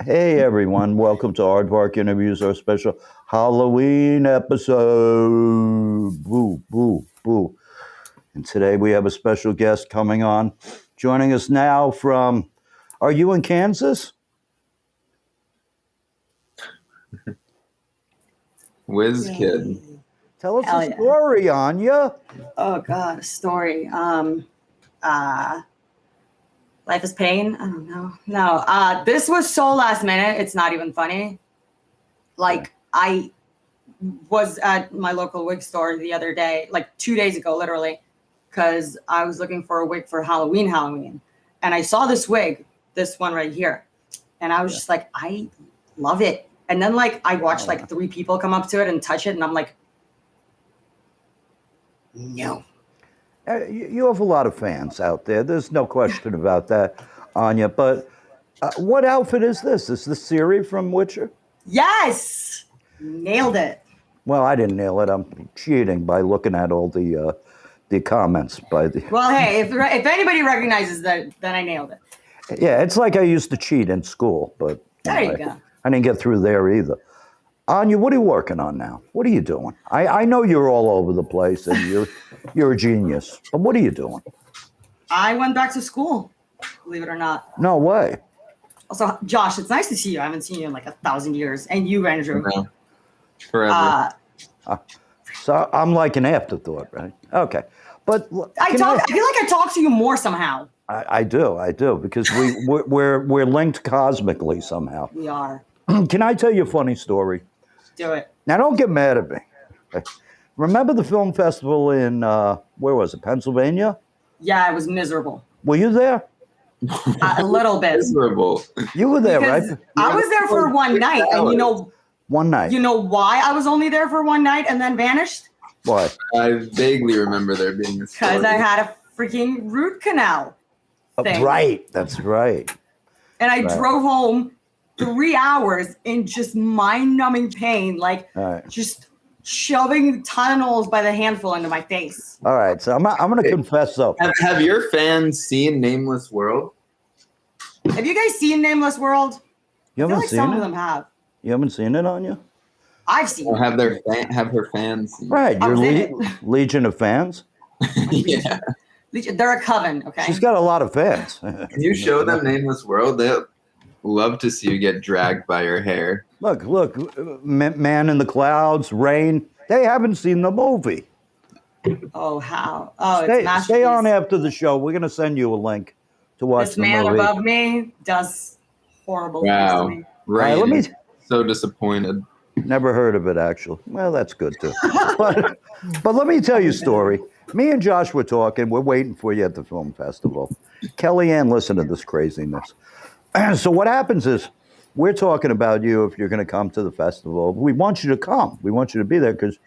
Hey everyone, welcome to Aardvark Interviews, our special Halloween episode. Boo, boo, boo. And today we have a special guest coming on, joining us now from, are you in Kansas? Whiz kid. Tell us Hell a yeah. story, Anya. Oh God, a story. Life is pain. I don't know. No, this was so last minute. It's not even funny. Like I was at my local wig store the other day, like 2 days ago, literally, because I was looking for a wig for Halloween, and I saw this wig, this one right here, and I was just like, I love it. And then like I watched like 3 people come up to it and touch it, and I'm like, no. You have a lot of fans out there. There's no question about that, Anya. But what outfit is this? Is this Siri from Witcher? Yes, nailed it. Well, I didn't nail it. I'm cheating by looking at all the comments by the. Well, hey, if anybody recognizes that, then I nailed it. Yeah, it's like I used to cheat in school, but There you go. I didn't get through there either. Anya, what are you working on now? What are you doing? I know you're all over the place and you're a genius, but what are you doing? I went back to school, believe it or not. No way. Also, Josh, it's nice to see you. I haven't seen you in like 1,000 years. And you, Andrew. No. Forever. So I'm like an afterthought, right? Okay, but I feel like I talk to you more somehow. I do, because we're linked cosmically somehow. We are. Can I tell you a funny story? Do it. Now, don't get mad at me. Remember the film festival in, where was it, Pennsylvania? Yeah, it was miserable. Were you there? A little bit. Miserable. You were there, Because right? I was there for one night, and One night. you know why I was only there for one night and then vanished? Why? I vaguely remember there being a story. Because I had a freaking root canal thing. Right, that's right. And I Right. drove home 3 hours in just mind-numbing pain, like Right. just shoving tunnels by the handful into my face. All right, so I'm going to confess though. Have your fans seen Nameless World? Have you guys seen Nameless World? You I feel haven't like seen some it? of them have. You haven't seen it, Anya? I've seen Or it. have her fans seen Right, I your was in it. legion of fans. it? Yeah. They're a coven, okay? She's got a lot of fans. Can you show them Nameless World? They'll love to see you get dragged by your hair. Look, Man in the Clouds, Rain. They haven't seen the movie. Oh, how? Oh, it's Stay masterpiece. on after the show. We're going to send you a link to watch This the man movie. above me does horrible Wow. things to me. Right. let me- So disappointed. Never heard of it, actually. Well, that's good, too. But let me tell you a story. Me and Josh were talking. We're waiting for you at the film festival. Kellyanne, listen to this craziness. So what happens is we're talking about you if you're going to come to the festival. We want you to come. We want you to be there because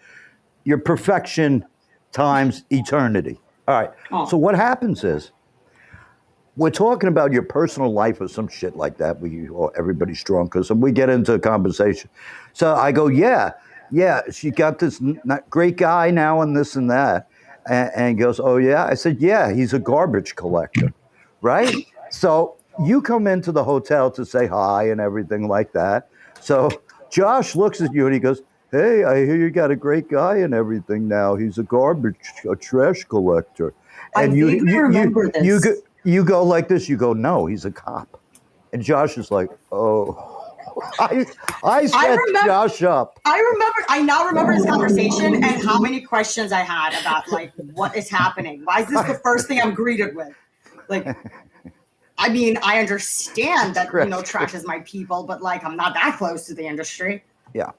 you're perfection times eternity. All right. Oh. So what happens is we're talking about your personal life or some shit like that. Everybody's drunk or something. We get into a conversation. So I go, yeah, she got this great guy now and this and that. And he goes, oh, yeah? I said, yeah, he's a garbage collector, right? So you come into the hotel to say hi and everything like that. So Josh looks at you and he goes, hey, I hear you got a great guy and everything now. He's a trash collector. And I vaguely remember this. You go like this. You go, no, he's a cop. And Josh is like, oh. I set Josh up. I now remember this conversation and how many questions I had about like what is happening. Why is this the first thing I'm greeted with? Like, I mean, I understand that trash is my people, but like I'm not that close to the industry. Yeah.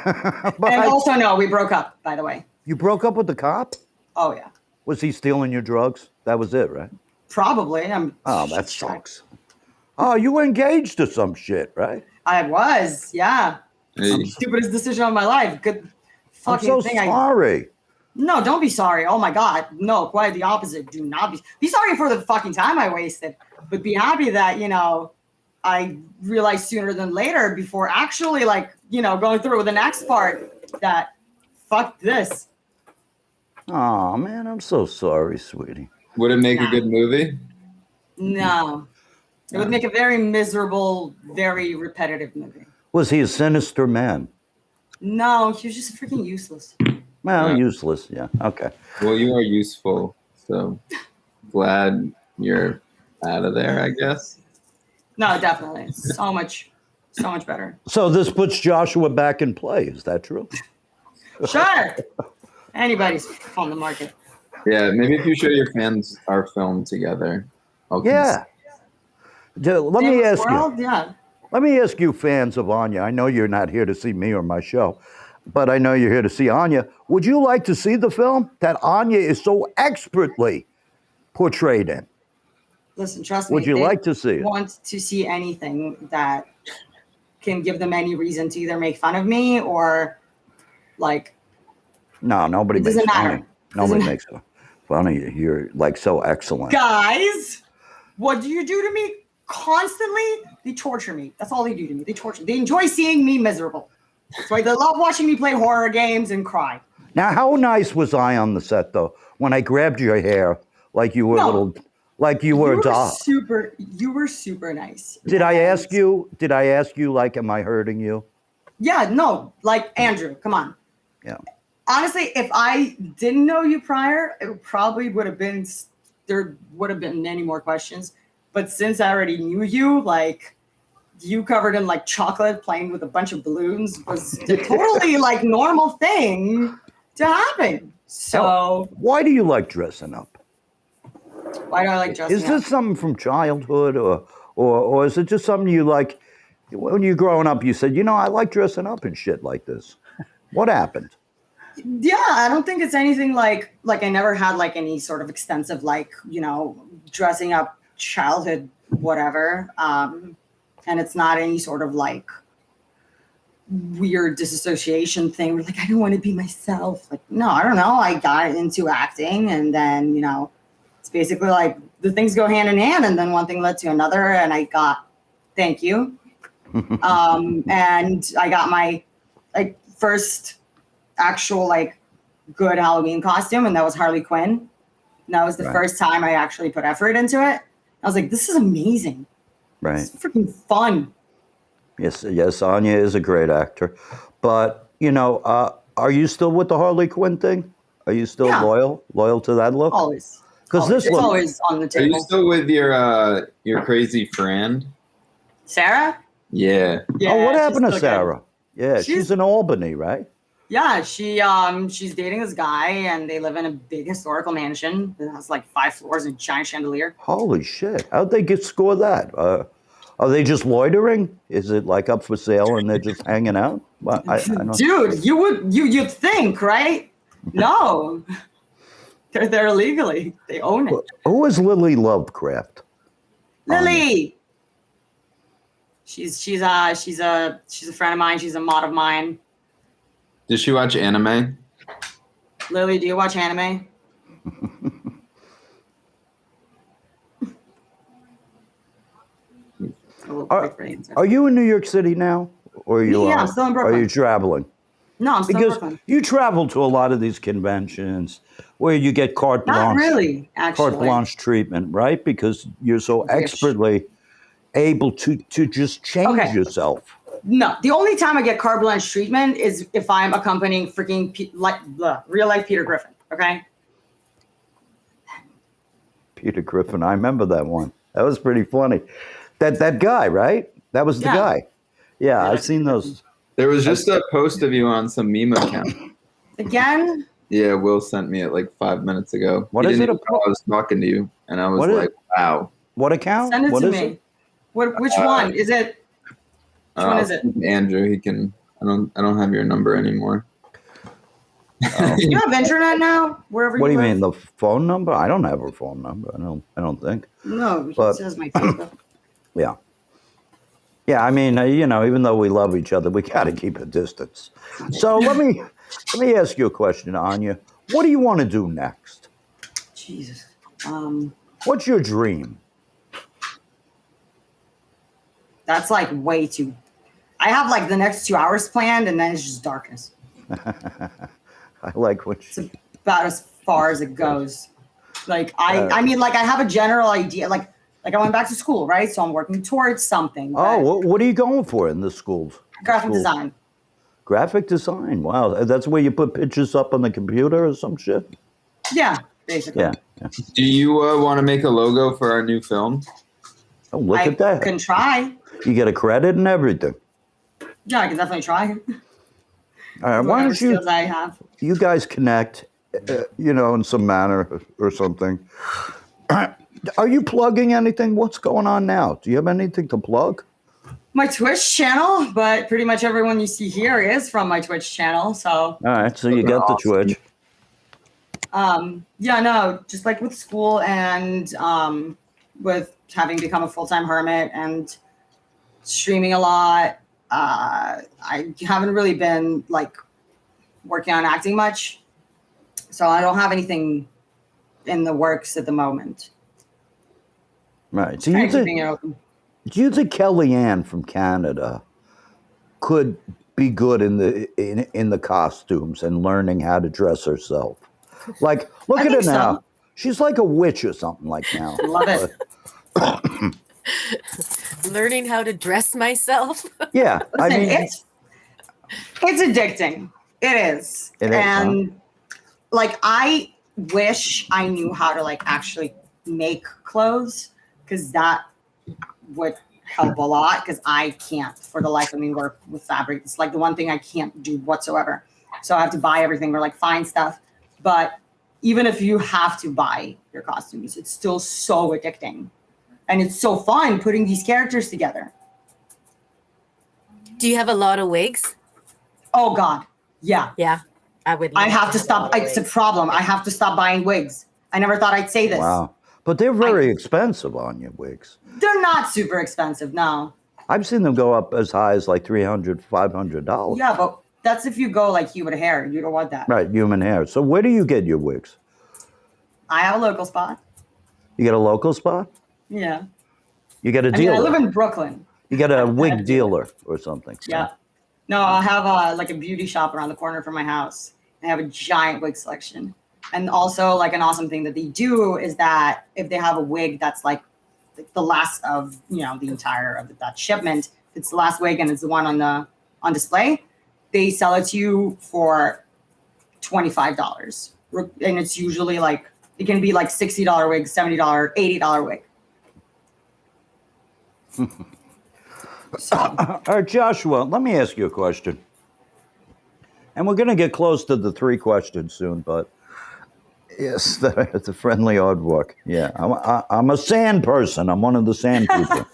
And also, no, we broke up. By the way. You broke up with the cop? Oh yeah. Was he stealing your drugs? That was it, right? Probably. Oh, that sucks. Oh, you were engaged to some shit, right? I was, yeah. Hey. Stupidest decision of my life. Good fucking I'm so thing. sorry. No, don't be sorry. Oh my God. No, quite the opposite. Do not be sorry for the fucking time I wasted. But be happy that, I realized sooner than later before actually going through with the next part that fuck this. Oh man, I'm so sorry, sweetie. Would it make a good movie? No. It would make a very miserable, very repetitive movie. Was he a sinister man? No, he was just freaking useless. Well, Yeah. useless. Yeah. Okay. Well, you are useful, so glad you're out of there, I guess. No, definitely. So much better. So this puts Joshua back in play. Is that true? Sure. Anybody's on the market. Yeah, maybe if you show your fans our film together. I'll Yeah. Let me Famous ask you. World? Yeah. Let me ask you, fans of Anya. I know you're not here to see me or my show, but I know you're here to see Anya. Would you like to see the film that Anya is so expertly portrayed in? Listen, trust me. Would you they like to see it? Want to see anything that can give them any reason to either make fun of me or like No, nobody it makes doesn't fun matter. of you. Nobody Doesn't makes fun of you. You're like so excellent. guys, what do you do to me constantly? They torture me. That's all they do to me. They torture. They enjoy seeing me miserable. That's why they love watching me play horror games and cry. Now, how nice was I on the set though when I grabbed your hair like you were a No. little, like you were a doll? You were super nice. Did I And- ask you? Did I ask you like, am I hurting you? Yeah, no, like Andrew, come on. Yeah. Honestly, if I didn't know you prior, it probably would have been there would have been many more questions. But since I already knew you, like you covered in like chocolate playing with a bunch of balloons was a totally like normal thing to happen. So Why do you like dressing up? why do I like dressing Is up? this something from childhood, or is it just something you like when you're growing up? You said, you know, I like dressing up and shit like this. What happened? Yeah, I don't think it's anything like I never had like any sort of extensive like, you know, dressing up childhood whatever. And it's not any sort of like weird disassociation thing where like I don't want to be myself. Like, no, I don't know. I got into acting and then, you know, it's basically like the things go hand in hand and then one thing led to another and I got thank you. And I got my like first actual like good Halloween costume and that was Harley Quinn. And that was the Right. first time I actually put effort into it. I was like, this is amazing. Right. It's freaking fun. Yes, Anya is a great actor. But, you know, are you still with the Harley Quinn thing? Are you still Yeah. loyal to that look? Always. Because Always. this It's one, always on the Are you table. still with your crazy friend? Sarah? Yeah. Yeah. oh, what she's happened to still good. Sarah? Yeah, she's in Albany, right? Yeah, she's dating this guy and they live in a big historical mansion that has like 5 floors and a giant chandelier. Holy shit. How'd they score that? Are they just loitering? Is it like up for sale and they're just hanging out? Well, I don't. Dude, you'd think, right? No. They're there illegally. They own it. Who is Lily Lovecraft? Lily. She's a friend of mine. She's a mod of mine. Does she watch anime? Lily, do you watch anime? Are you in New York City now? Or are you, Yeah, I'm still in Brooklyn. Are you traveling? No, I'm still in Because Brooklyn. you travel to a lot of these conventions where you get carte Not blanche, really, actually. carte blanche treatment, right? Because you're so expertly able to just change Okay. yourself. No, the only time I get carte blanche treatment is if I'm accompanying freaking real life Peter Griffin. Okay. Peter Griffin, I remember that one. That was pretty funny. That guy, right? That was the Yeah. guy. Yeah, Yeah, I've seen those. There was just a post of you on some meme account. Again, Yeah, Will sent me it like 5 minutes ago. What He is didn't it? even know I was talking to you, and I was What is- like, "Wow." What account? send it What to is me. it? Which one is it? Which one is it? Andrew, he can. I don't have your number anymore. Oh. Do you have internet now? Wherever What do you live? mean, the phone number? I don't have her phone number. I don't think. No, But- it says my Facebook. Yeah. Yeah, I mean, you know, even though we love each other, we got to keep a distance. So let me ask you a question, Anya. What do you want to do next? Jesus. What's your dream? That's like way too. I have like the next 2 hours planned, and then it's just darkness. I like what It's about as far as it goes. Like I mean, like I have a general idea. Like like I went back to school, right? So I'm working towards something. Oh, what are you going for in the schools? Graphic design. Graphic design. Wow, that's where you put pictures up on the computer or some shit. Yeah, basically. Yeah. Do you want to make a logo for our new film? Oh, look I at that. can try. You get a credit and everything. Yeah, I can definitely try. All right, why Whatever don't you skills I have. you guys connect, in some manner or something? Are you plugging anything? What's going on now? Do you have anything to plug? My Twitch channel, but pretty much everyone you see here is from my Twitch channel. So, All right, so you got the Twitch. yeah, no, just like with school and with having become a full-time hermit and streaming a lot, I haven't really been like working on acting much. So I don't have anything in the works at the moment. Right. So Keeping it open. do you think Kellyanne from Canada could be good in the costumes and learning how to dress herself? Like, look at her now. So. She's like a witch or something like now. Love it. Learning how to dress myself. Yeah, I Listen, mean, it's addicting. It is. It is, and like I wish I knew how to like actually make clothes, because that would help a lot, because I can't for the life of me work with fabric. It's like the one thing I can't do whatsoever. So I have to buy everything or like find stuff. But even if you have to buy your costumes, it's still so addicting. And it's so fun putting these characters together. Do you have a lot of wigs? Oh God. Yeah. Yeah, I would. I love have to a stop. lot of It's a wigs. problem. I have to stop buying wigs. I never thought I'd say this. wow. But they're very expensive on your wigs. They're not super expensive, no. I've seen them go up as high as like $300, $500. Yeah, but that's if you go like human hair. You don't want that. Right, human hair. So where do you get your wigs? I have a local spot. You get a local spot? Yeah. You get a I mean, dealer? I live in Brooklyn. You get a wig dealer or something? Yeah. No, I have like a beauty shop around the corner from my house. I have a giant wig selection. And also like an awesome thing that they do is that if they have a wig that's like the last of, the entire of that shipment, if it's the last wig and it's the one on display, they sell it to you for $25. And it's usually like, it can be like $60 wig, $70, $80 wig. All right, Joshua, let me ask you a question. And we're going to get close to the 3 questions soon, but yes, the friendly Aardvark. Yeah, I'm a sand person. I'm one of the sand people.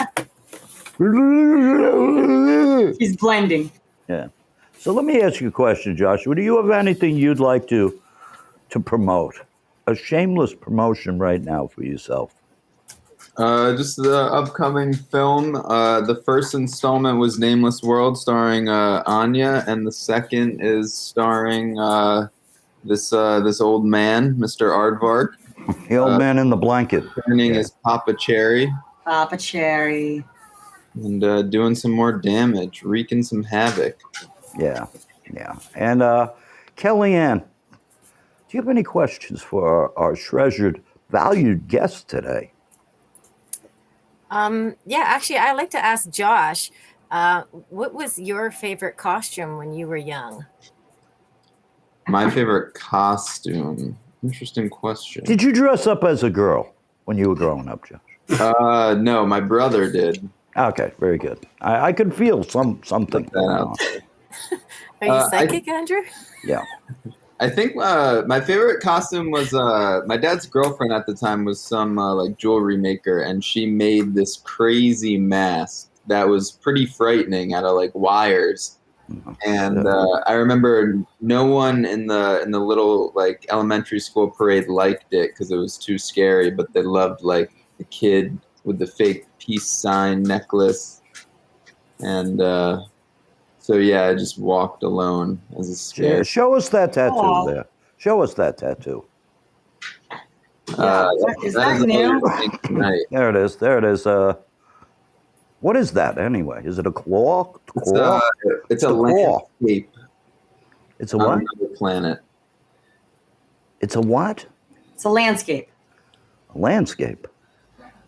He's blending. Yeah. So let me ask you a question, Joshua. Do you have anything you'd like to promote? A shameless promotion right now for yourself. Just the upcoming film. The first installment was Nameless World, starring Anya, and the second is starring this old man, Mr. Aardvark. The old man in the blanket. Turning as Papa Cherry. Papa Cherry. And doing some more damage, wreaking some havoc. Yeah, yeah. And Kellyanne, do you have any questions for our treasured, valued guest today? Yeah, actually, I'd like to ask Josh, what was your favorite costume when you were young? My favorite costume. Interesting question. Did you dress up as a girl when you were growing up, Josh? No, my brother did. Okay, very good. I could feel something. Put that out there. Are you psychic, Andrew? Yeah. I think my favorite costume was my dad's girlfriend at the time was some like jewelry maker, and she made this crazy mask that was pretty frightening out of like wires. And I remember no one in the little like elementary school parade liked it because it was too scary, but they loved like the kid with the fake peace sign necklace. And so yeah, I just walked alone as a scare. Yeah, show us that tattoo Aww. there. Show us that tattoo. Yeah. Is that all new? you're seeing tonight. There it is. There it is. What is that anyway? Is it a claw? It's a claw. landscape It's a on what? another planet. It's a what? It's a landscape. A landscape.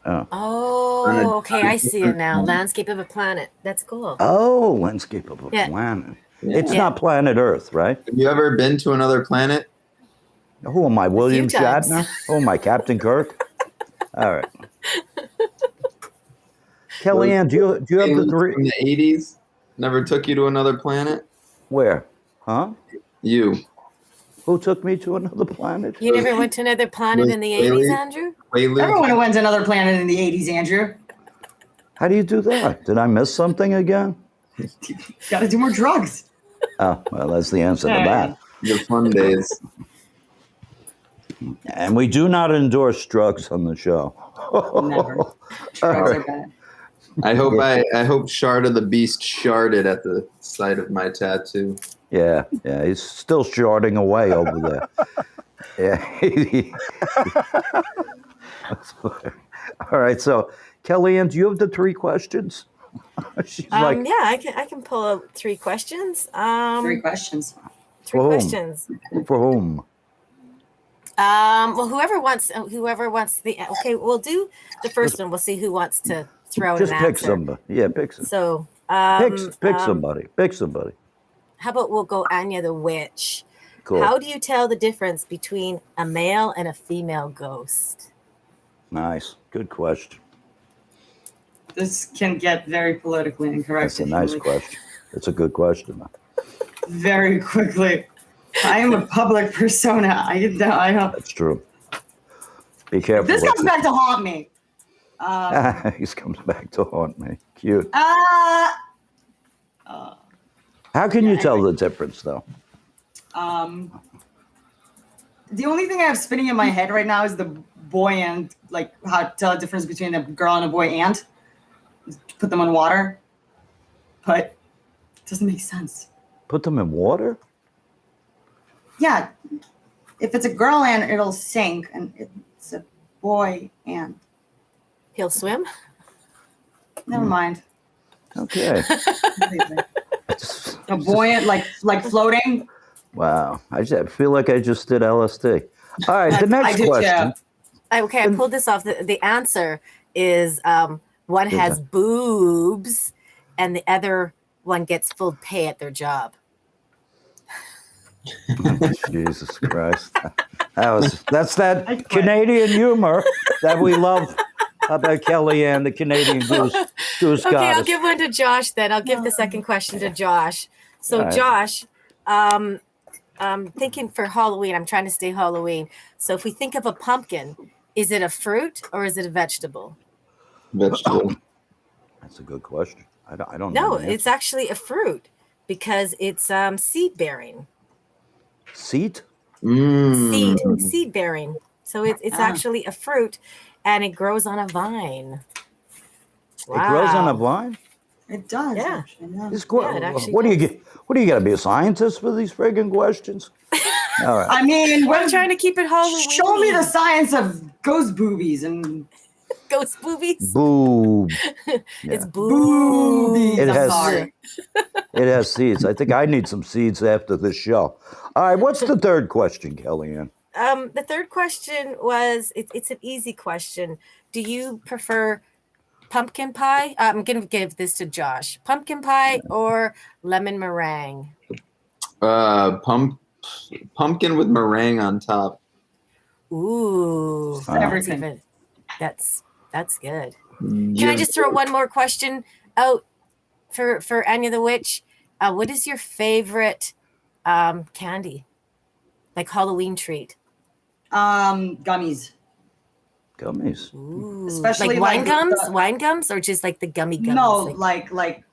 Oh, okay. I see it now. Landscape of a planet. That's cool. Oh, landscape of a Yeah. planet. Yeah. It's not planet Earth, right? Have you ever been to another planet? Who am I, William times. Shatner? Who am I, Captain Kirk? All right. Kellyanne, do you have the Aliens three? from the 80s never took you to another planet? Where? Huh? You. Who took me to another planet? You never went to another planet in the 80s, Andrew? Quaaludes? Everyone went to another planet in the 80s, Andrew. How do you do that? Did I miss something again? Got to do more drugs. Oh, well, that's the answer to that. The fun days. And we do not endorse drugs on the show. Never. Drugs are bad. I hope Shard of the Beast sharded at the sight of my tattoo. Yeah, he's still sharding away over there. Yeah. All right, so Kellyanne, do you have the three questions? She's like, Yeah, I can pull out three questions. Three questions. Three For whom? questions. for whom? Well, whoever wants the okay, we'll do the first one. We'll see who wants to throw Just an pick answer. somebody. Yeah, pick somebody. So Pick somebody. Pick somebody. how about we'll go Anya the Witch? Cool. How do you tell the difference between a male and a female ghost? Nice. Good question. This can get very politically incorrect. That's a if you nice like. question. It's a good question. Very quickly. I am a public persona. I don't. That's true. Be careful. This what comes back to haunt me. He comes back to haunt me. Cute. Uh, How can you tell the difference, though? the only thing I have spinning in my head right now is the boy ant, like how to tell the difference between a girl and a boy ant. Put them in water. But it doesn't make sense. Put them in water? Yeah. If it's a girl ant, it'll sink, and it's a boy ant. He'll swim? Never mind. Okay. A boy ant, like floating. Wow. I feel like I just did LSD. All right, the I next did, question. Okay, I pulled this off. The answer is one has boobs and the other one gets full pay at their job. Jesus Christ. That's that Canadian humor that we love about Kellyanne, the Canadian goose Okay, goddess. I'll give one to Josh then. I'll give the second question to Josh. So, All right. Josh, thinking for Halloween, I'm trying to stay Halloween. So, if we think of a pumpkin, is it a fruit or is it a vegetable? Vegetable. That's a good question. I don't No, know. the it's answer. actually a fruit because it's seed bearing. Seat? Seed bearing. So it's actually a fruit, and it grows on a vine. It grows on a vine? It does. Yeah. Actually, yeah. Yeah, it actually What do you does. get? What do you got to be a scientist for these friggin' questions? All right. I mean, I'm trying to keep it Halloween. show me the science of ghost boobies and ghost boobies. Boob. It's boobies. It I'm has- sorry. It has seeds. I think I need some seeds after this show. All right. What's the third question, Kellyanne? The third question was it's an easy question. Do you prefer pumpkin pie? I'm going to give this to Josh. Pumpkin pie or lemon meringue? Pumpkin with meringue on top. Ooh, Everything. That's good. Can I just throw one more question out for Anya the Witch? What is your favorite candy? Like Halloween treat? Gummies. Gummies. Ooh. Especially like wine like gums? Wine gums or just like the gummy gummies? No,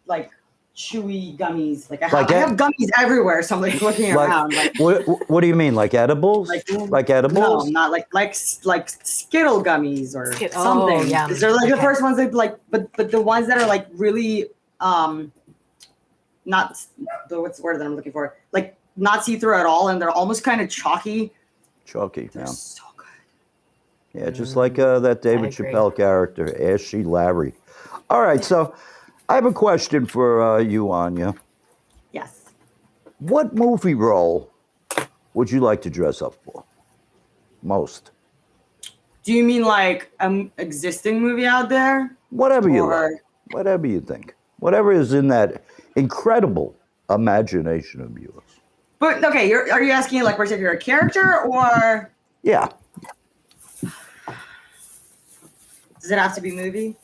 like chewy gummies. Like I have, Like I have gummies everywhere. So I'm like looking Like- around. Like What do you mean? Like edibles? Like edibles? no, not like Skittle gummies or Skit- oh, something. yeah. 'Cause they're like the Okay. first ones that like, but the ones that are like really not what's the word that I'm looking for? Like not see through at all, and they're almost kind of chalky. Chalky. They're Yeah. so good. Yeah, just like that David agree. Chappelle character, Ashley Larry. All right, so I have a question for you, Anya. Yes. What movie role would you like to dress up for? Most. Do you mean like an existing movie out there? Whatever you Or- like. Whatever you think. Whatever is in that incredible imagination of yours. But okay, are you asking like if you're a character or Yeah. does it have to be movie?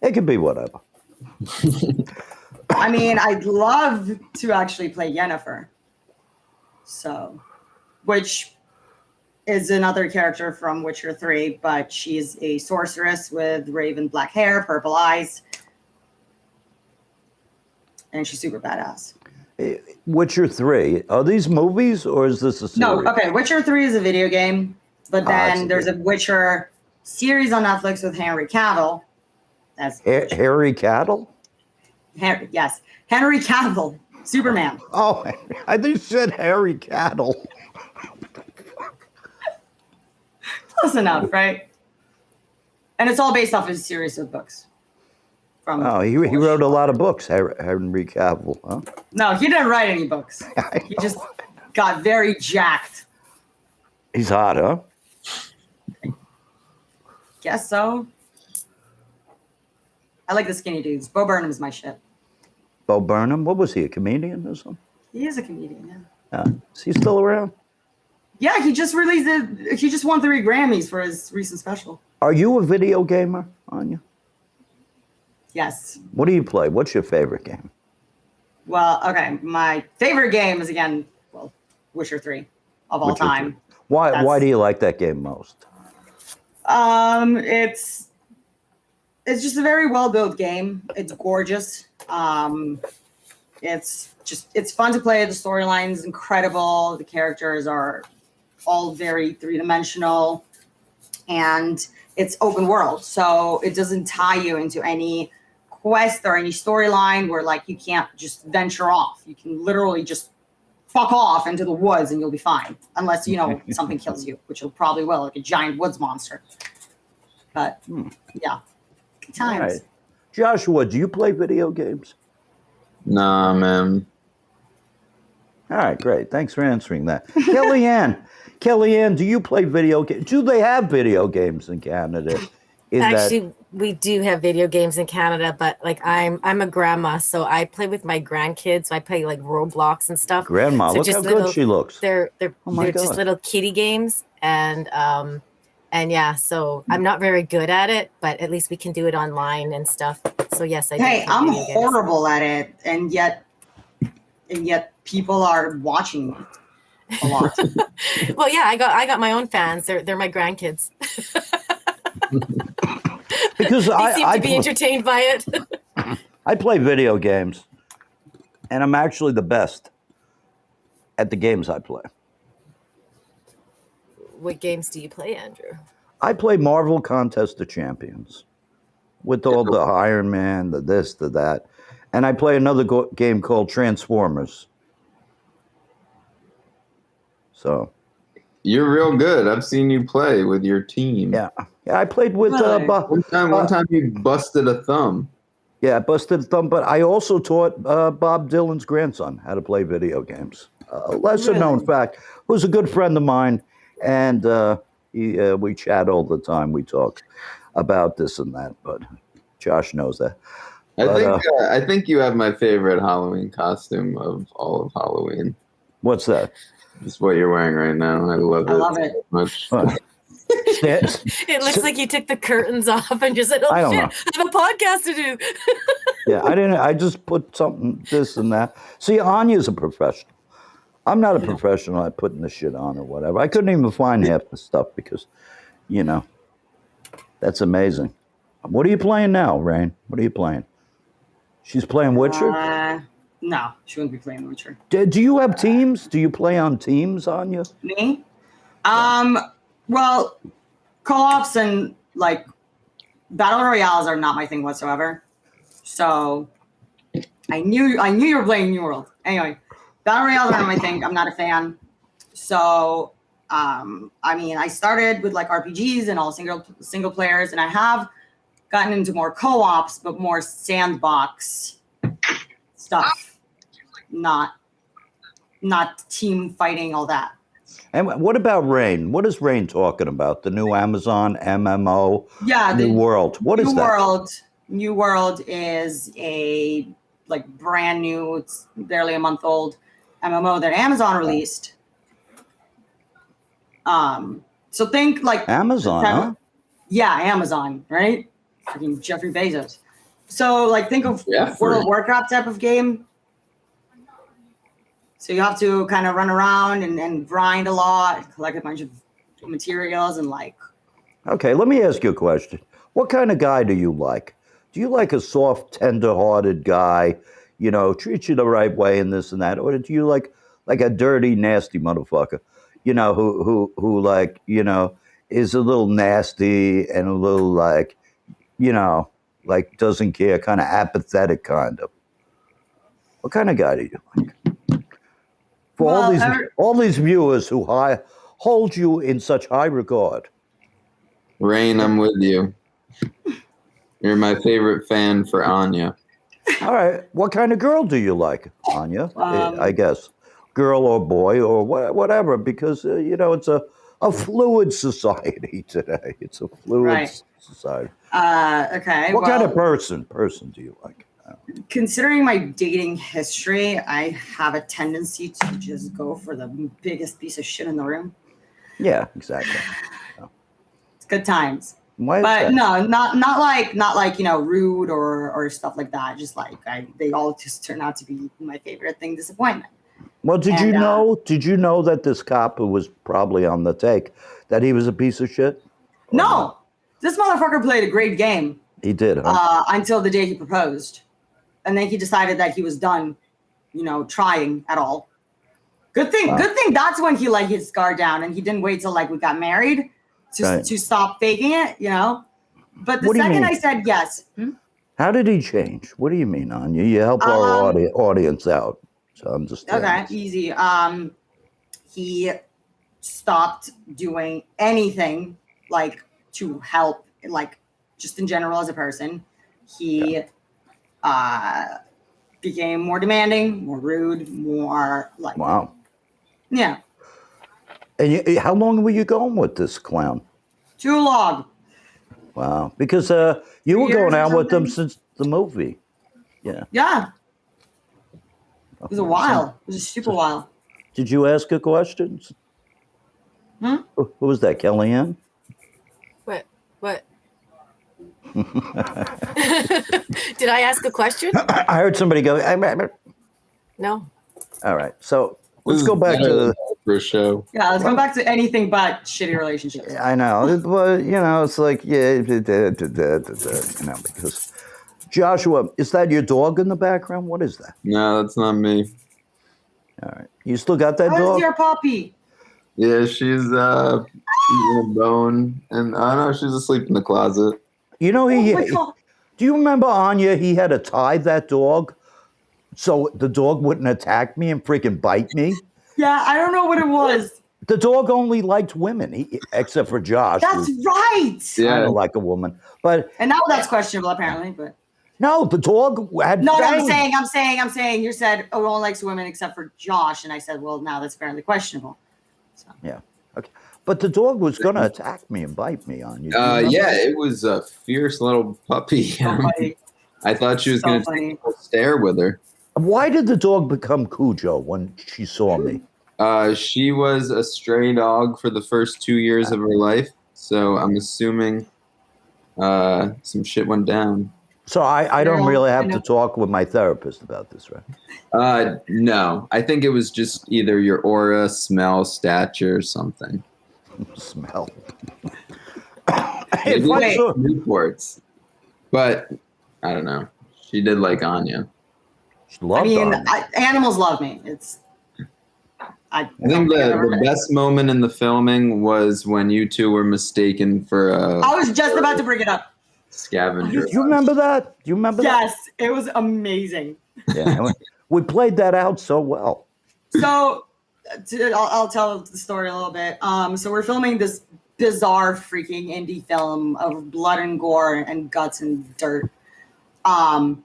It could be whatever. I mean, I'd love to actually play Yennefer. So, which is another character from Witcher 3, but she's a sorceress with raven black hair, purple eyes. And she's super badass. Witcher 3. Are these movies or is this a series? No, okay, Witcher 3 is a video game, but that's then a there's a Witcher series on Netflix with Henry Cavill. That's Harry Cattle? yes, Henry Cavill, Superman. Oh, I think you said Harry Cattle. Close enough, right? And it's all based off a series of books. Oh, he wrote a lot of books, Henry Cavill, huh? No, he didn't write any books. He just got very jacked. He's hot, huh? Guess so. I like the skinny dudes. Bo Burnham's my shit. Bo Burnham? What was he, a comedian or something? He is a comedian, yeah. Is he still around? Yeah, he just released it. He just won 3 Grammys for his recent special. Are you a video gamer, Anya? Yes. What do you play? What's your favorite game? Well, okay. My favorite game is, again, Witcher 3 of all Witcher time. 3. Why do you like that game most? It's just a very well-built game. It's gorgeous. It's fun to play. The storyline is incredible. The characters are all very three-dimensional, and it's open world. So it doesn't tie you into any quest or any storyline where like you can't just venture off. You can literally just fuck off into the woods and you'll be fine, unless something kills you, which it probably will, like a giant woods monster. But yeah, good times. All right. Joshua, do you play video games? Nah, man. All right, great. Thanks for answering that. Kellyanne, do you play video games? Do they have video games in Canada? Actually, we do have video games in Canada, but like I'm a grandma, so I play with my grandkids. So I play like Roblox and stuff. Grandma, So look how good she looks. They're my just God. little kiddie games, and yeah, so I'm not very good at it, but at least we can do it online and stuff. So yes, I do. Hey, play I'm video games. horrible at it, and yet people are watching me a lot. Well, yeah, I got my own fans. They're my grandkids. Because They seem to be entertained by it. I play video games, and I'm actually the best at the games I play. What games do you play, Andrew? I play Marvel Contest of Champions with all the Iron Man, the this, the that. And I play another game called Transformers. So. You're real good. I've seen you play with your team. Yeah, I played with Really? One time you busted a thumb. Yeah, I busted a thumb, but I also taught Bob Dylan's grandson how to play video games. A lesser known Really? fact, who's a good friend of mine, and we chat all the time. We talk about this and that, but Josh knows that. I think you have my favorite Halloween costume of all of Halloween. What's that? Just what you're wearing right now. I love it. I love it. So much. It looks like you took the curtains off and just said, "Oh I don't shit, know. I have a podcast to do." Yeah, I just put something, this and that. See, Anya's a professional. I'm not a professional at putting the shit on or whatever. I couldn't even find half the stuff because, that's amazing. What are you playing now, Rain? What are you playing? She's playing Witcher? No, she wouldn't be playing Witcher. Do you have teams? Do you play on teams, Anya? Me? Well, co-ops and like battle royales are not my thing whatsoever. So I knew you were playing New World. Anyway, battle royales are not my thing. I'm not a fan. So I started with like RPGs and all single players, and I have gotten into more co-ops, but more sandbox stuff. Not team fighting, all that. And what about Rain? What is Rain talking about? The new Amazon MMO? Yeah, New World. What is that? New World is a like brand new, it's barely a month old MMO that Amazon released. So think like Amazon, huh? Yeah, Amazon, right? Freaking Jeffrey Bezos. So like think of Jeffrey. World of Warcraft type of game. So you have to kind of run around and grind a lot, collect a bunch of materials and like. Okay, let me ask you a question. What kind of guy do you like? Do you like a soft, tender-hearted guy, you know, treat you the right way and this and that, or do you like a dirty, nasty motherfucker, you know, who like, you know, is a little nasty and a little like, you know, like doesn't care, kind of apathetic kind of? What kind of guy do you like? For all these viewers who hold you in such high regard. Rain, I'm with you. You're my favorite fan for Anya. All right. What kind of girl do you like, Anya? I guess girl or boy or whatever, because you know it's a fluid society today. It's a fluid society. Okay. What kind of person do you like? Considering my dating history, I have a tendency to just go for the biggest piece of shit in the room. Yeah, exactly. It's good times. Why is But that? no, not like you know, rude or stuff like that. Just like they all just turn out to be my favorite thing, disappointment. Well, did you know that this cop who was probably on the take, that he was a piece of shit? No, this motherfucker played a great game. He did, huh? Until the day he proposed. And then he decided that he was done, you know, trying at all. Good thing that's when he let his guard down and he didn't wait till like we got married to stop faking it, you know. But the second I said yes. How did he change? What do you mean, Anya? You help our audience out. So I'm just okay, easy. He stopped doing anything like to help, like just in general as a person. He became more demanding, more rude, more like. Wow. Yeah. And how long were you going with this clown? Too long. Wow. Because you were going out with them since the movie. Yeah. Yeah. It was a while. It was a super while. Did you ask her questions? Who was that, Kellyanne? What? Did I ask a question? I heard somebody go. No. All right. So let's go back to the show. Yeah, let's go back to anything but shitty relationships. I know, but you know, it's like you know, because Joshua, is that your dog in the background? What is that? No, that's not me. All right. You still got that dog? Where's your puppy? Yeah, she's eating a bone, and I don't know, she's asleep in the closet. You know, do you remember Anya? He had to tie that dog so the dog wouldn't attack me and freaking bite me. Yeah, I don't know what it was. The dog only liked women, except for Josh. That's right. Yeah, I don't like a woman, and now that's questionable apparently. But no, the dog had. No, I'm saying. You said no one likes women except for Josh, and I said, well, now that's apparently questionable. So. Yeah. Okay. But the dog was going to attack me and bite me on you. Yeah, it was a fierce little puppy. I thought she was going to take a stare with her. Why did the dog become Cujo when she saw me? She was a stray dog for the first 2 years of her life, so I'm assuming some shit went down. So I don't really have to talk with my therapist about this, right? No. I think it was just either your aura, smell, stature, something. Smell. Reports. But I don't know. She did like Anya. She loved Anya. Animals love me. I think the best moment in the filming was when you two were mistaken for I was just about to bring it up. Scavenger. You remember that? Do you remember that? Yes, it was amazing. Yeah, we played that out so well. So I'll tell the story a little bit. So we're filming this bizarre freaking indie film of blood and gore and guts and dirt. And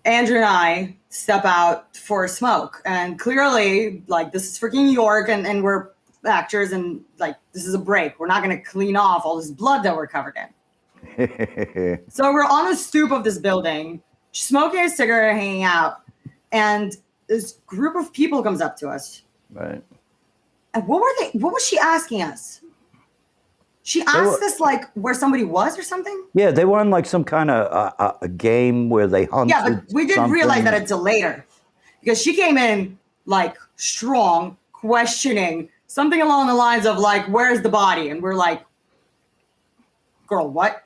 Andrew and I step out for a smoke, and clearly, like, this is freaking New York, and we're actors, and like, this is a break. We're not going to clean off all this blood that we're covered in. So we're on the stoop of this building, smoking a cigarette, hanging out, and this group of people comes up to us. Right. And what was she asking us? She asked us like where somebody was or something. Yeah, they were on like some kind of a game where they hunted. Yeah, but we didn't something. realize that until later, because she came in like strong, questioning something along the lines of like, "Where's the body?" And we're like, "Girl, what?"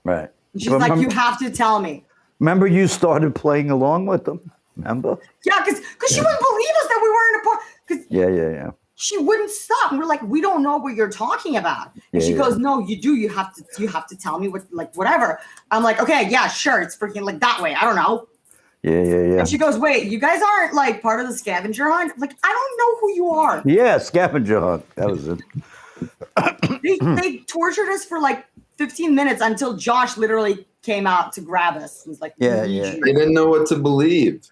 Right. And she's like, "You have to tell me." Remember, you started playing along with them. Remember? Yeah, because she wouldn't believe us that we were in a park. Yeah. She wouldn't stop. And we're like, "We don't know what you're talking about." And she goes, "No, you do. You have to tell me what, like, whatever." I'm like, "Okay, yeah, sure. It's freaking like that way. I don't know." Yeah. And she goes, "Wait, you guys aren't like part of the scavenger hunt?" I'm like, "I don't know who you are." Yeah, scavenger hunt. That was it. They tortured us for like 15 minutes until Josh literally came out to grab us. He's like, Yeah. They didn't know what to believe.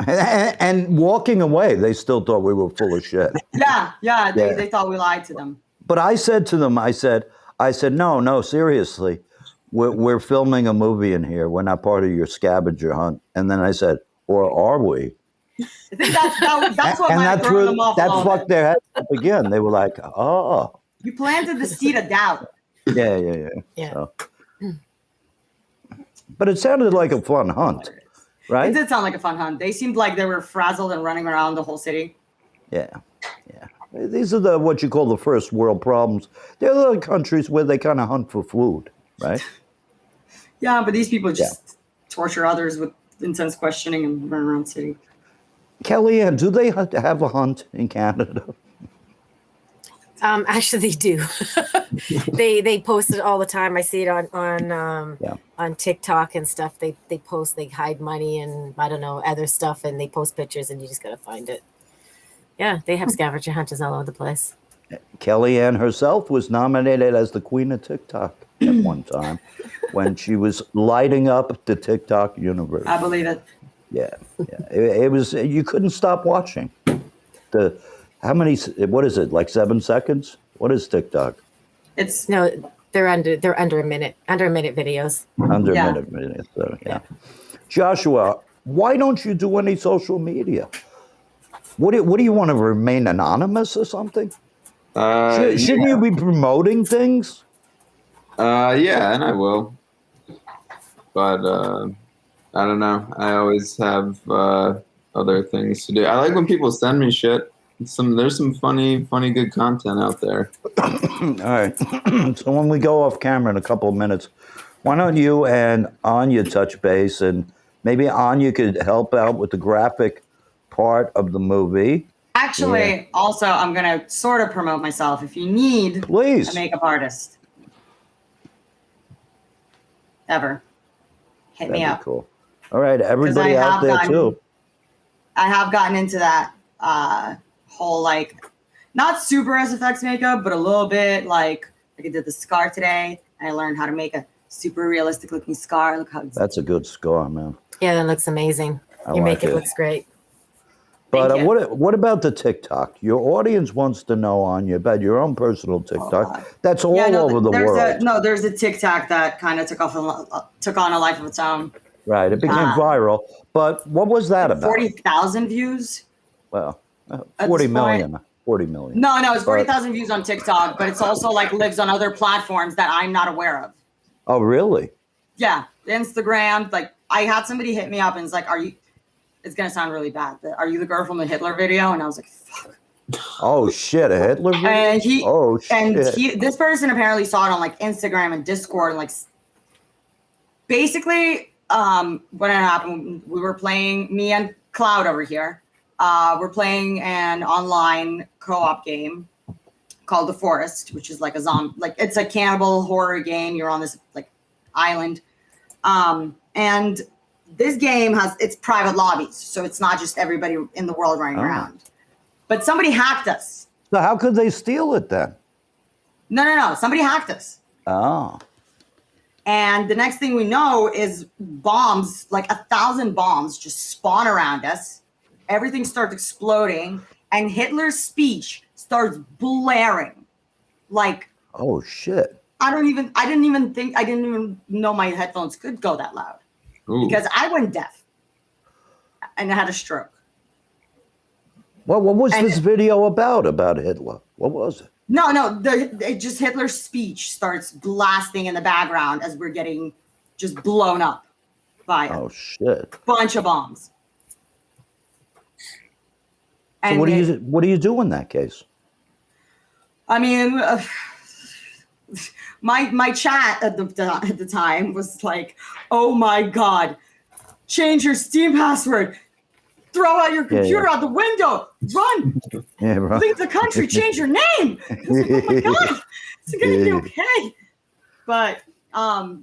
And walking away, they still thought we were full of shit. Yeah. They thought we lied to them. But I said to them, I said, no, seriously, we're filming a movie in here. We're not part of your scavenger hunt. And then I said, or are we? I think that's what And might have thrown them off. that fucked their head up again. They were like, oh. You planted the seed of doubt. Yeah. Yeah. So. But it sounded like a fun hunt, right? It did sound like a fun hunt. They seemed like they were frazzled and running around the whole city. Yeah. These are what you call the first world problems. There are other countries where they kind of hunt for food, right? Yeah, but these people just torture others with intense questioning and run around the city. Kellyanne, do they have a hunt in Canada? Actually, they do. they post it all the time. I see it on TikTok and stuff. They post, they hide money and I don't know other stuff, and they post pictures, and you just gotta find it. Yeah, they have scavenger hunters all over the place. Kellyanne herself was nominated as the Queen of TikTok at one time when she was lighting up the TikTok universe. I believe it. Yeah. It was, you couldn't stop watching. What is it, like 7 seconds? What is TikTok? They're under a minute videos. Under a minute. So, yeah. Joshua, why don't you do any social media? What do you want to remain anonymous or something? Shouldn't you be promoting things? Yeah, and I will. But I don't know. I always have other things to do. I like when people send me shit. There's some funny, good content out there. All right. So when we go off camera in a couple of minutes, why don't you and Anya touch base, and maybe Anya could help out with the graphic part of the movie. Actually, also, I'm going to sort of promote myself. If you need Please. a makeup artist, ever, hit me up. Cool. All right, everybody out there too. I have gotten into that whole, like, not super SFX makeup, but a little bit. Like I did the scar today, and I learned how to make a super realistic looking scar. Look how that's a good scar, man. Yeah, that looks amazing. Your makeup looks great. But what about the TikTok? Your audience wants to know, Anya, about your own personal TikTok. That's all over the world. There's a TikTok that kind of took on a life of its own. Right, it became viral. But what was that about? 40,000 views. Well, 40 million. 40 million. No, it's 40,000 views on TikTok, but it's also like lives on other platforms that I'm not aware of. Oh, really? Yeah, Instagram. Like I had somebody hit me up and it's like, it's going to sound really bad, but are you the girl from the Hitler video? And I was like, fuck. Oh, shit, a Hitler video? And this person apparently saw it on like Instagram and Discord. And like, basically, what had happened, we were playing, me and Cloud over here, we're playing an online co-op game called The Forest, which is like a zombie, like it's a cannibal horror game. You're on this like island. And this game it's private lobbies, so it's not just everybody in the world running around. But somebody hacked us. So how could they steal it then? No. Somebody hacked us. Oh. And the next thing we know is bombs, like 1,000 bombs just spawn around us. Everything starts exploding, and Hitler's speech starts blaring. Like, Oh shit. I didn't even know my headphones could go that loud. Ooh. Because I went deaf and I had a stroke. Well, what was And- this video about Hitler? What was it? No, just Hitler's speech starts blasting in the background as we're getting just blown up by a Oh shit. bunch of bombs. So what do you do in that case? I mean, my chat at the time was like, "Oh my God, change your Steam password, throw out your computer out the window, run, Yeah, right. leave the country, change your name." I was like, "Oh my God, it's gonna be okay." But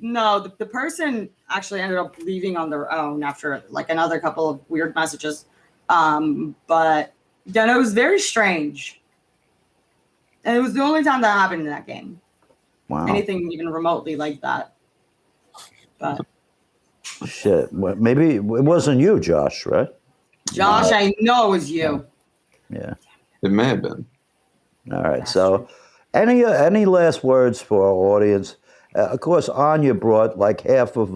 no, the person actually ended up leaving on their own after like another couple of weird messages. But then it was very strange. And it was the only time that happened in that game. Wow. Anything even remotely like that. But Shit. Well, maybe it wasn't you, Josh, right? Josh, I know it was you. Yeah. It may have been. All right. So, any last words for our audience? Of course, Anya brought like half of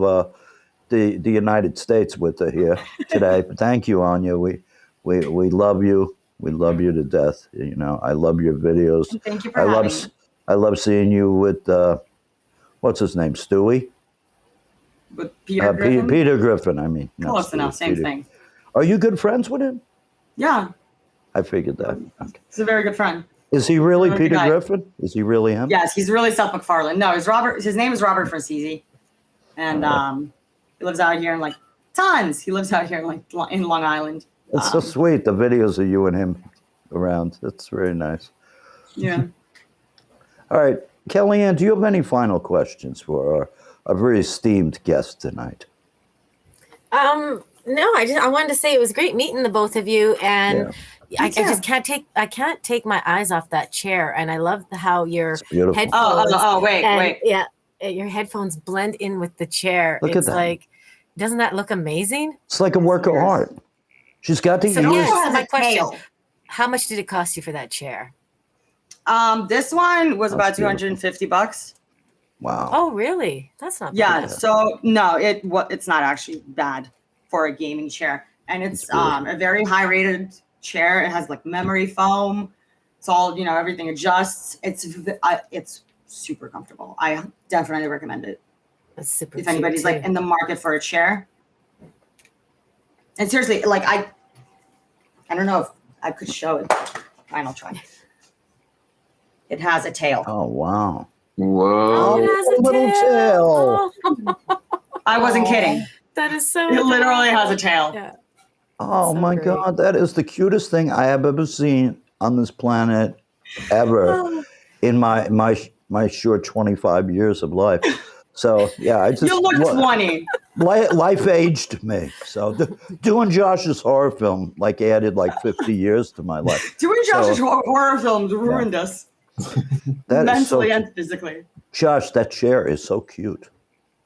the United States with her here today. But thank you, Anya. We love you. We love you to death. You know, I love your videos. Thank you for having me. I love seeing you with what's his name, Stewie? With Peter Griffin? Peter Griffin. I mean, not Close Stewie, enough, same Peter. thing. Are you good friends with him? Yeah, I figured that. Okay. he's a very good friend. Is he really Really good Peter guy. Griffin? Is he really him? Yes, he's really Seth MacFarlane. No, his name is Robert Francisi. And he lives out here in like tons. He lives out here in Long Island. It's so sweet, the videos of you and him around. That's very nice. Yeah. All right, Kellyanne, do you have any final questions for our very esteemed guest tonight? No, I wanted to say it was great meeting the both of you, and I just can't take my eyes off that chair, and I love how your It's beautiful. headphones. Wait. Yeah, your headphones blend in with the chair. Look at It's that. like, doesn't that look amazing? It's like a work of art. She's got the So ears. yes, has my a question: tail. how much did it cost you for that chair? This one was That's about $250. Wow. Oh, really? That's not Yeah. bad. So no, it's not actually bad for a gaming chair, and it's a very high rated chair. It has like memory foam. It's all everything adjusts. It's super comfortable. I definitely recommend it That's super. if cute, anybody's like too. in the market for a chair. And seriously, like I don't know if I could show it. Fine, I'll try. It has a tail. Oh, wow. Whoa. Oh, it has a little tail. Oh, I wasn't kidding. that is so. It literally adorable. has a tail. Yeah. Oh, So my great. God. That is the cutest thing I have ever seen on this planet ever Oh, in my short 25 years of life. So, yeah, I just... You look 20. Life aged me. So doing Josh's horror film added 50 years to my life. Doing Josh's So- horror films ruined us That is so mentally and physically. Josh, that chair is so cute.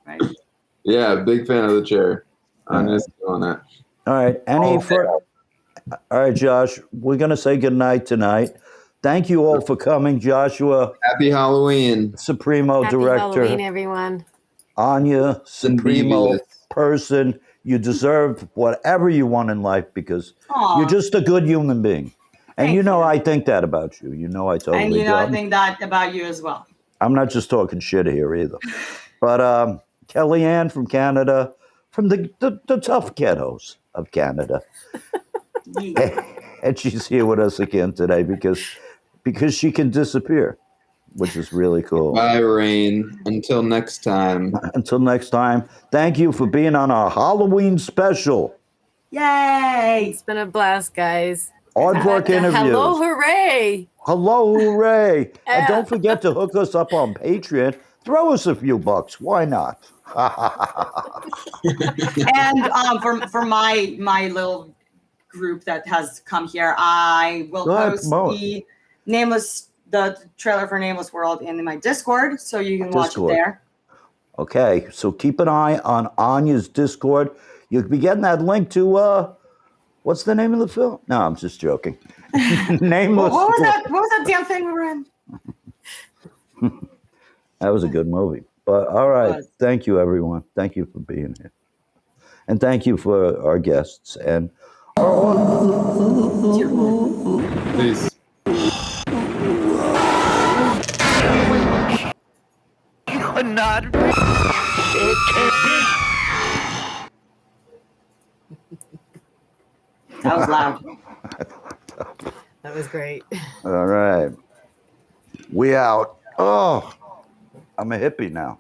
Right? Yeah, big fan of the chair. I'm just on that. All right. All right, Josh, we're going to say goodnight tonight. Thank you all for coming. Joshua, Happy Halloween. Supremo happy Director. Halloween, everyone. Anya, Supremo Indeed. person. You deserve whatever you want in life because Aw. you're just a good human being. And Thank you know you. I think that about you. You know I totally And do. I think that about you as well. I'm not just talking shit here either. But Kellyanne from Canada, from the tough ghettos of Canada. And she's here with us again today because she can disappear, which is really cool. Bye, Rain. Until next time. Until next time, thank you for being on our Halloween special. Yay! It's been a blast, guys. Aardvark interviews. Hello, hooray! Hello, hooray. And Yeah. don't forget to hook us up on Patreon. Throw us a few bucks. Why not? And for my little group that has come here, I will Go ahead, post promote. the trailer for Nameless World in my Discord, so you can watch it Discord. there. Okay, so keep an eye on Anya's Discord. You'll be getting that link to what's the name of the film? No, I'm just joking. Nameless. What was that? What was that damn thing we were in? That was a good movie. But all right, was. thank you, everyone. Thank you for being here, and thank you for our guests. And Peace. Not. That was loud. That was great. all right, we out. Oh, I'm a hippie now.